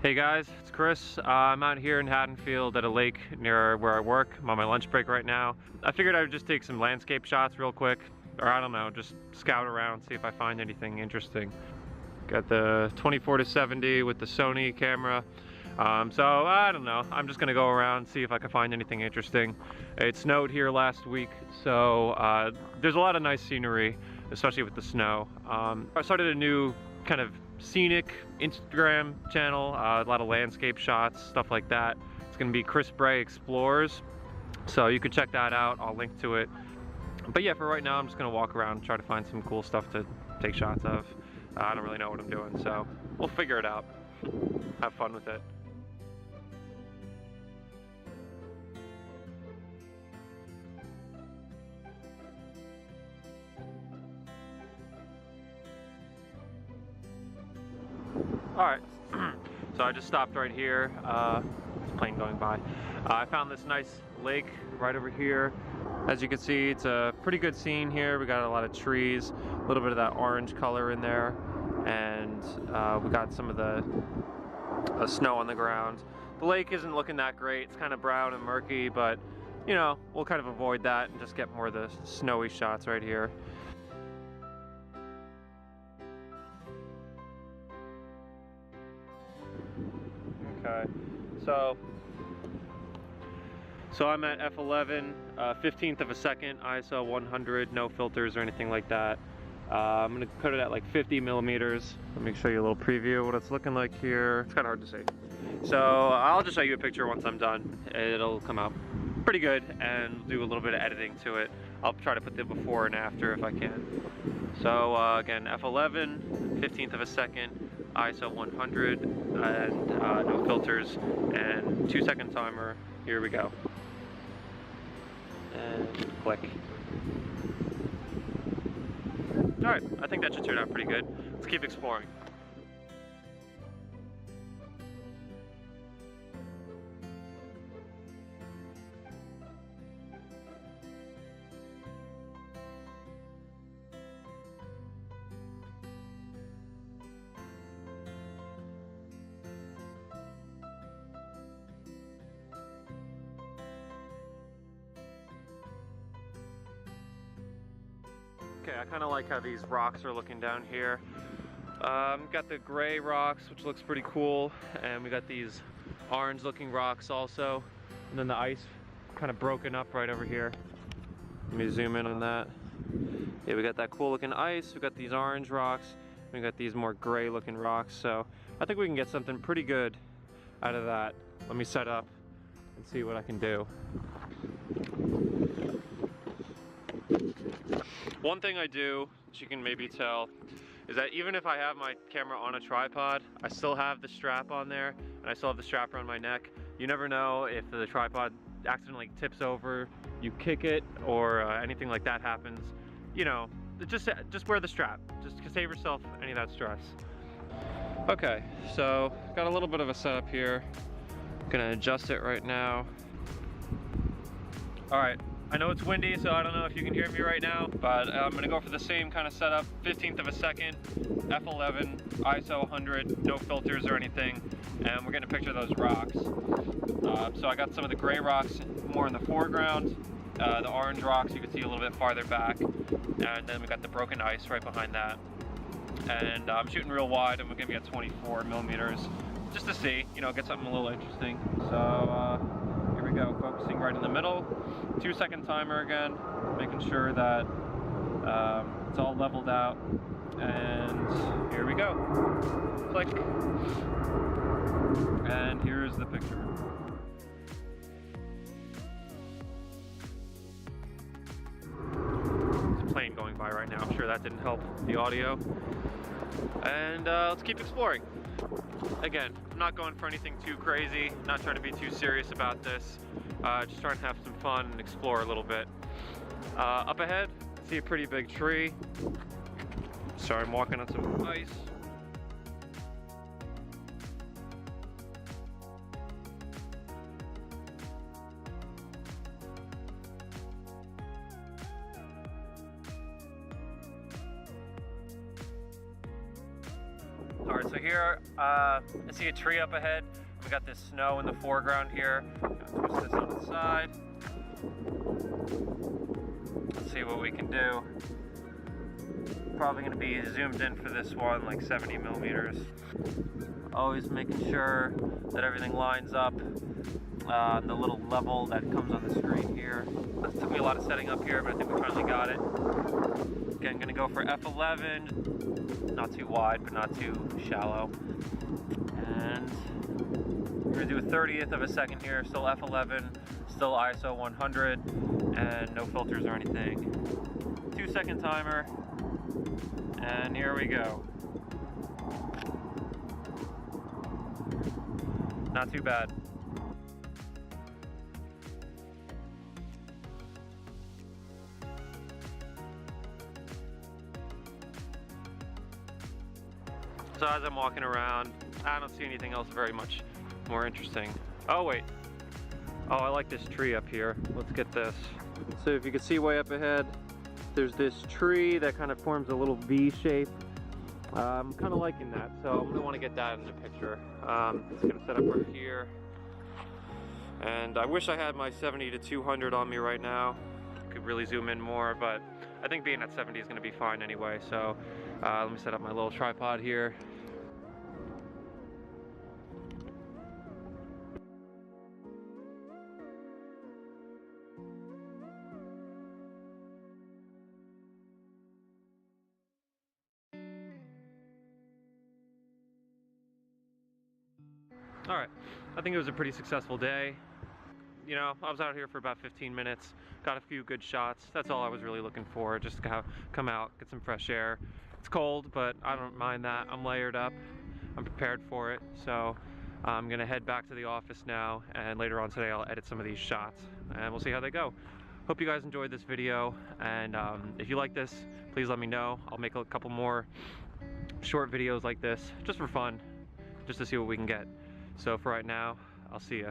Hey guys, it's Chris. I'm out here in Haddonfield at a lake near where I work. I'm on my lunch break right now. I figured I would just take some landscape shots real quick, or I don't know, just scout around, see if I find anything interesting. Got the 24-70 with the Sony camera. So I don't know, I'm just gonna go around, see if I can find anything interesting. It snowed here last week, so there's a lot of nice scenery, especially with the snow. I started a new kind of scenic Instagram channel, a lot of landscape shots, stuff like that. It's gonna be Bray Explores, so you can check that out. I'll link to it. But yeah, for right now, I'm just gonna walk around and try to find some cool stuff to take shots of. I don't really know what I'm doing, so we'll figure it out. Have fun with it. Alright, so I just stopped right here. There's a plane going by. I found this nice lake right over here. As you can see, it's a pretty good scene here. We got a lot of trees, a little bit of that orange color in there, and we got some of the snow on the ground. The lake isn't looking that great. It's kind of brown and murky, but you know, we'll kind of avoid that and just get more of the snowy shots right here. Okay, so I'm at f11, 15th of a second, ISO 100, no filters or anything like that. I'm gonna put it at like 50 millimeters. Let me show you a little preview of what it's looking like here. It's kind of hard to see. So I'll just show you a picture once I'm done. It'll come out pretty good and do a little bit of editing to it. I'll try to put the before and after if I can. So again, f11, 15th of a second, ISO 100, and no filters, and 2-second timer. Here we go. And click. Alright, I think that should turn out pretty good. Let's keep exploring. Okay, I kind of like how these rocks are looking down here. Got the gray rocks, which looks pretty cool, and we got these orange looking rocks also, and then the ice kind of broken up right over here. Let me zoom in on that. Yeah, we got that cool looking ice, we got these orange rocks, we got these more gray looking rocks, so I think we can get something pretty good out of that. Let me set up and see what I can do. One thing I do, as you can maybe tell, is that even if I have my camera on a tripod, I still have the strap on there, and I still have the strap around my neck. You never know if the tripod accidentally tips over, you kick it, or anything like that happens. You know, just wear the strap, just to save yourself any of that stress. Okay, so got a little bit of a setup here. Gonna adjust it right now. All right. I know it's windy, so I don't know if you can hear me right now, but I'm gonna go for the same kind of setup, 15th of a second, f11, ISO 100, no filters or anything, and we're getting a picture of those rocks. So I got some of the gray rocks more in the foreground, the orange rocks you can see a little bit farther back, and then we got the broken ice right behind that. And I'm shooting real wide, and we're gonna be at 24 millimeters, just to see, you know, get something a little interesting. So, here we go, focusing right in the middle. 2-second timer again, making sure that it's all leveled out. And here we go. Click. And here's the picture. There's a plane going by right now. I'm sure that didn't help the audio. And let's keep exploring. Again, I'm not going for anything too crazy, not trying to be too serious about this, just trying to have some fun and explore a little bit. Up ahead, I see a pretty big tree. Sorry, I'm walking on some ice. Alright, so So here, I see a tree up ahead. We got this snow in the foreground here. Twist this on the side. Let's see what we can do. Probably going to be zoomed in for this one, like 70 millimeters. Always making sure that everything lines up. The little level that comes on the screen here. That took me a lot of setting up here, but I think we finally got it. Again, going to go for f11. Not too wide, but not too shallow. And we're going to do a 30th of a second here. Still f11, still ISO 100, and no filters or anything. 2-second timer. And here we go. Not too bad. So as I'm walking around, I don't see anything else very much more interesting. Oh wait. Oh, I like this tree up here. Let's get this. So if you can see way up ahead, there's this tree that kind of forms a little V shape. I'm kind of liking that, so I'm gonna want to get that in the picture. It's gonna set up right here. And I wish I had my 70 to 200 on me right now. Could really zoom in more, but I think being at 70 is gonna be fine anyway. So let me set up my little tripod here. Alright, I think it was a pretty successful day. You know, I was out here for about 15 minutes, got a few good shots. That's all I was really looking for, just to come out, get some fresh air. It's cold, but I don't mind that. I'm layered up, I'm prepared for it. So I'm gonna head back to the office now, and later on today I'll edit some of these shots, and we'll see how they go. Hope you guys enjoyed this video, and if you like this, please let me know. I'll make a couple more short videos like this, just for fun, just to see what we can get. So for right now, I'll see ya.